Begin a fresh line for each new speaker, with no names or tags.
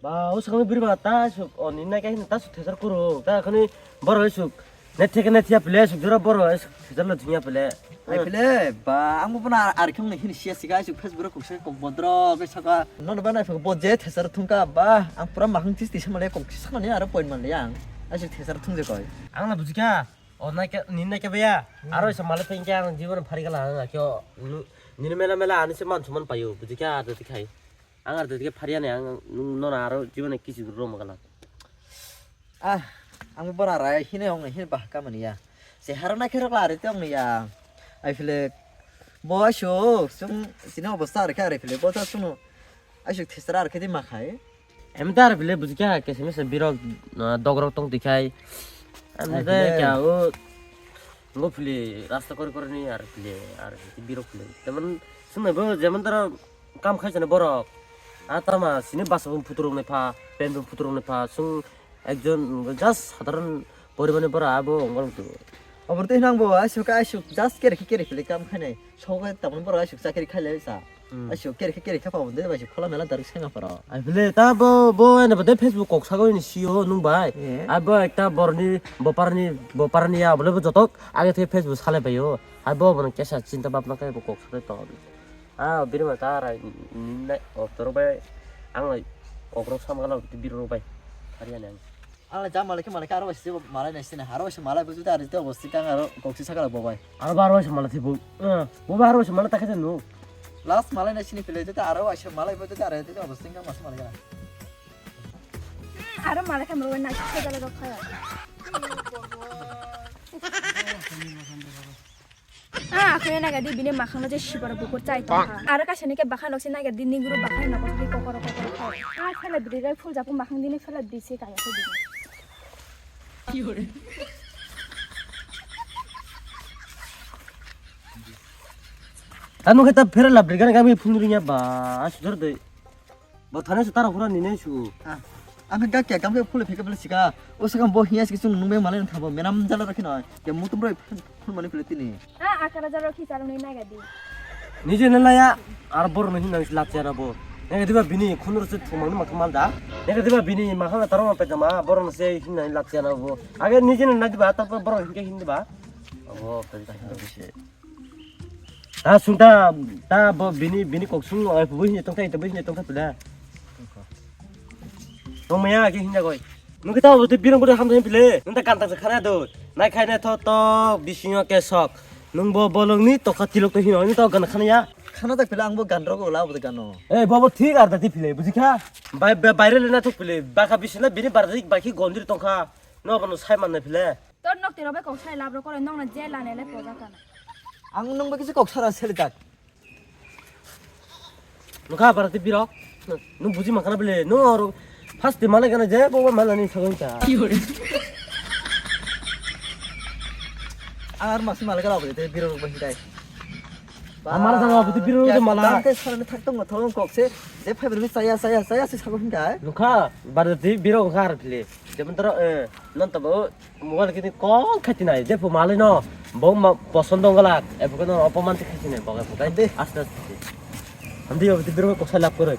Ba usang birba ta suk on inna ka hin ta suk thesar kuro ta khani boro suk net theke net ya pele suk jura boro thesar lo thiya pele
ai pele ba ang puna ar khong ne hin sia siga suk facebook kok se kok bodro ke saka non ba na bo je thesar thungka ba ang pura mahang tis tis male kok saka ne ar point man yang asuk thesar thungje koi
angna bujika onna ka ninna ka beya aro sa mala pengka ang jiban phari gala ang kyo nin mela mela ani se man suman payo bujika ado dikhai angar de phariya ne ang non aro jiban kichi ro magala
ah ang pura rai hine hong hin ba ka mania se harana khera la re tong ya ai pele bo sho sum sino bosta ar ka re pele bo ta suno asuk thesar ar khedi ma khai
emdar bile bujika ke seme se biro dogrok tong dikhai amde kya o ngo pile rasta kor korni ar pile ar biro pile teman sume bo jeman tara kam khai jane borok atama sine basabum puturong ne pha penbum puturong ne pha sung ekjon just সাধারণ পরিমাণে পড়া আবো অঙ্গল তো
অবরতে নাংবো আসুক আসুক just কেরে কেরে কাম খানে সবাই তেমন বড় আসুক চাকরি খাইলে সা আসুক কেরে খাপা বন্ধে বাসু খোলা মেলা দারুক সেঙ্গা পড়া
আই বলে তা বো বো এনে বদে ফেসবুক কক সাগো নি সিও নুং ভাই আবো একটা বরনি বপারনি আ বলে যতক আগে থেকে ফেসবুক সালে পাইও আবো বন কেসা চিন্তা ভাবনা কাই কক সালে তো আ বিরমা তারা নিনে অতর ভাই আং অগ্রক সামগালা বিরো ভাই Haryana
ang jam malaki aro wasi malai nasi na haro wasi malai buju ta arite obosti kang aro koksi sakala bobai
আর বারো মাসে মালা থিবু বো বারো মাসে মালা তাকে নু
last malai nasi ni pele jeta aro wasi malai buju ta arite obosti kang mas malai kana
আরো মালা কামড় না খেতে গেলে খায় আখনে না গাদি বিনে মাখানো যে শিবর বুকুর চাই তো আর কাছে কে বাখান হচ্ছে না গাদি নিগুরু বাখান না কত ককর ককর আর ফেলে দিলে ফুল জাপু মাখান দিনে ফেলে দিছে কায়াতে দিনে কি হরে
anu kita fere labri kan kami phunurinya ba asur de bo thane su tara hura nine su
ang ga kya kam ke phule pheke bele sika osakam bo hias kisu nungbe malai na thabo menam jala rakhi na ke mutum ro phul mani pele tini
আকারা যারা কি চালু না গাদি
nije nalaya ar bor nahi nang lat jara bo nega diba bini khunur se thumang ma kamal da nega diba bini ma khana tarama pe jama bor na se hin nai lat jara bo age nije na diba ta bor hin ke hin diba abo pe ta hin bise ta sunta ta bo bini kok sung ai bu hin tong tai ta bu hin tong ta pula tong maya ke hin ja goi nung kita bo te birong bo ham hin pile nung ta kan ta khana do nai khai na tho to bisingo ke sok nung bo bolong ni to khatilok to hin ni to gan khana ya
khana tak pele ang bo gan ro ko la bo gano
এই বাবা ঠিক আর দাতি ফিলে বুঝিখা বাইরে লেনা তো ফিলে বাকা বিছনা বিনি বারদিক বাকি গন্দির তংখা ন বনো সাই মানে ফিলে
তোর নক তেরবে কৌশাই লাভ করে নং না জে লানেলে পজা কানা
ang nungbe kisu kok sara seli tak
নখা বারতি বির নু বুঝি মাখানা বলে নো আর ফার্স্ট মানে কেন যে বাবা মালানি সগনটা কি হরে
ar masi malai kala bo te biro bo hidai
আমার জানা বুঝি বির মালা
te sarane thaktung ma thong kok se je fiber mi saya se sago hindai
নখা বারতি বির খার ফিলে যেমন তোর নন তো মোবাইল কিনি কোন খাতি নাই যে মালে ন বউ পছন্দ গলা এফকন অপমান খাইছি নাই বগা ফুটাই দে আস্তে আস্তে আমি বির কোসা লাভ করে